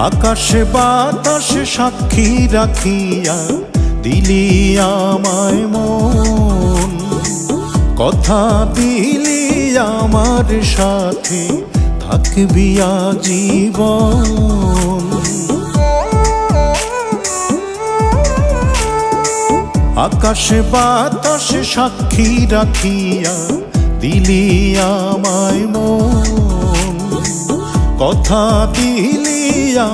আকাশে বাতাসে সাক্ষী রাখিয়া দিলি আমায় মন, কথা দিলি আমার সাথে থাকবি আজীবন। আকাশে বাতাসে সাক্ষী রাখিয়া দিলি আমায় মন, কথা দিলি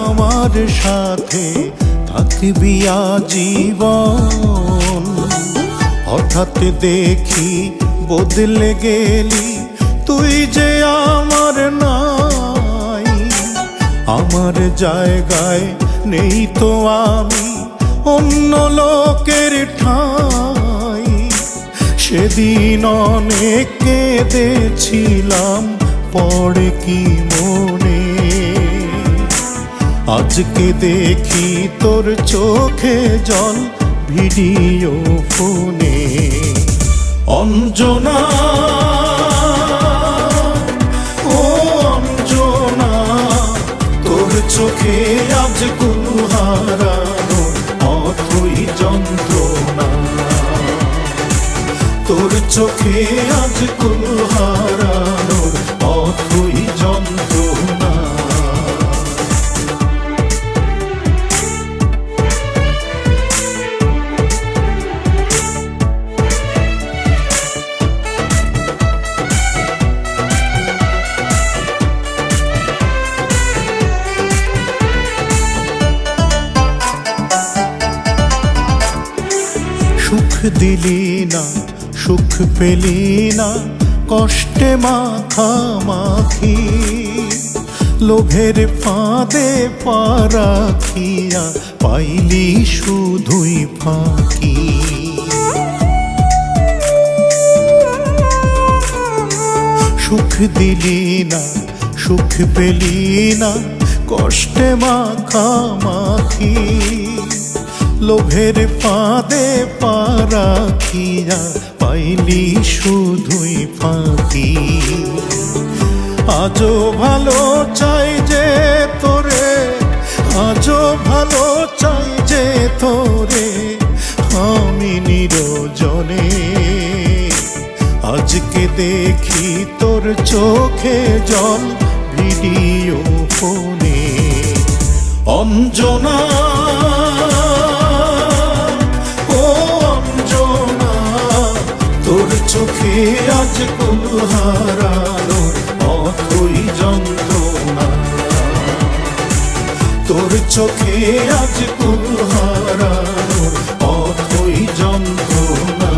আমার সাথে থাকবি আজীবন। হঠাৎ দেখি বদলে গেলি তুই যে আমার নাই, আমার জায়গায় নেই তো আমি অন্য লোকের ঠাই। সেদিন অনেক কেঁদেছিলাম পড়ে কি মনে, আজকে দেখি তোর চোখে জল ভিডিও ফোনে। অঞ্জনা ও অঞ্জনা, তোর চোখে আজ কুল হারানো অথই যন্ত্রণা, তোর চোখে আজ কুল হারানোর অথই যন্ত্রণা। সুখ দিলি না, সুখ পেলি না, কষ্টে মাখামাখি, লোভের ফাঁদে পা রাখিয়া পাইলি শুধুই ফাঁকি। সুখ দিলি না, সুখ পেলি না, কষ্টে মাখামাখি, লোভের ফাঁদে পা রাখিয়া পাইলি শুধুই ফাঁকি। আজও ভালো চাই যে তোরে, আজও ভালো চাই যে তোরে আমি নিরজনে। আজকে দেখি তোর চোখে জল ভিডিও ফোনে। অঞ্জনা ও অঞ্জনা, তোর চোখে আজ কুল হারানো অথই যন্ত্রণা, তোর চোখে আজ কুল হারানো অথই যন্ত্রণা।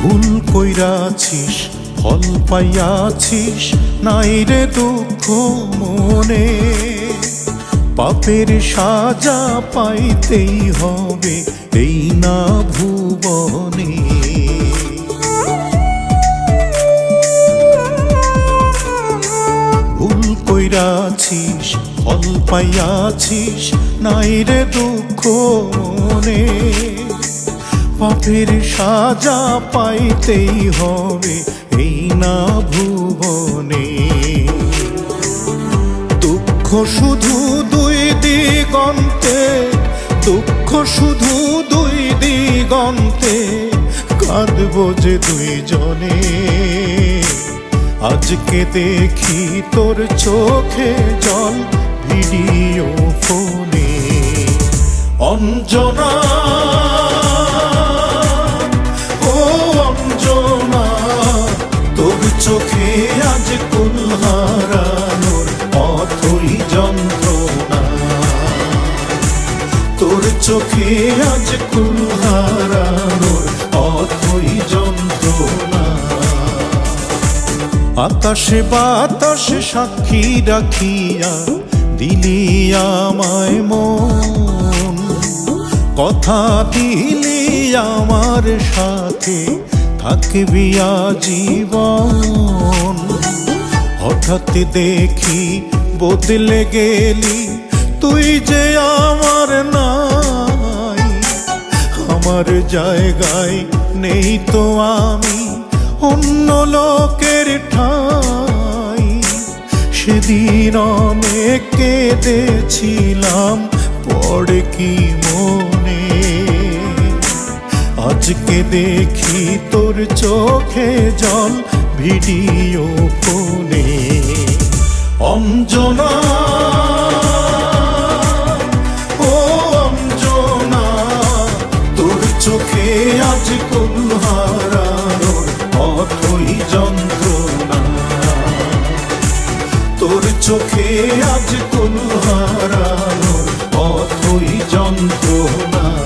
ভুল কইরাছিস ফল পাইয়াছিস, নাই রে দুঃখ মনে, পাপের সাজা পাইতেই হবে এই না ভুবনে। ভুল কইরাছিস ফল পাইয়াছিস, নাই রে দুঃখ মনে, পাপের সাজা পাইতেই হবে এই না ভুবনে। দুঃখ শুধু দুই দিগন্তে, দুঃখ শুধু দুই দিগন্তে, কাঁদবো যে দুইজনে। আজকে দেখি তোর চোখে জল ভিডিও ফোনে। অঞ্জনা ও অঞ্জনা, তোর চোখে আজ কুল হারানোর অথই যন্ত্রণা, তোর চোখে আজ কুল হারানোর অথই যন্ত্রণা। আকাশে বাতাসে সাক্ষী রাখিয়া দিলি আমায় মন, কথা দিলি আমার সাথে থাকবি আজীবন। হঠাৎ দেখি বদলে গেলি, তুই যে আমার নাই। আমার জায়গায় নেই তো আমি, অন্য লোকের ঠাই। সেদিন অনেক কেঁদেছিলাম, পড়ে কি মনে। আজকে দেখি তোর চোখে জল ভিডিও ফোনে। অঞ্জনা, ও অঞ্জনা, তোর চোখে আজ কোন হারানোর অথই যন্ত্রণা। তোর চোখে আজ কোন হারানোর অথই যন্ত্রণা।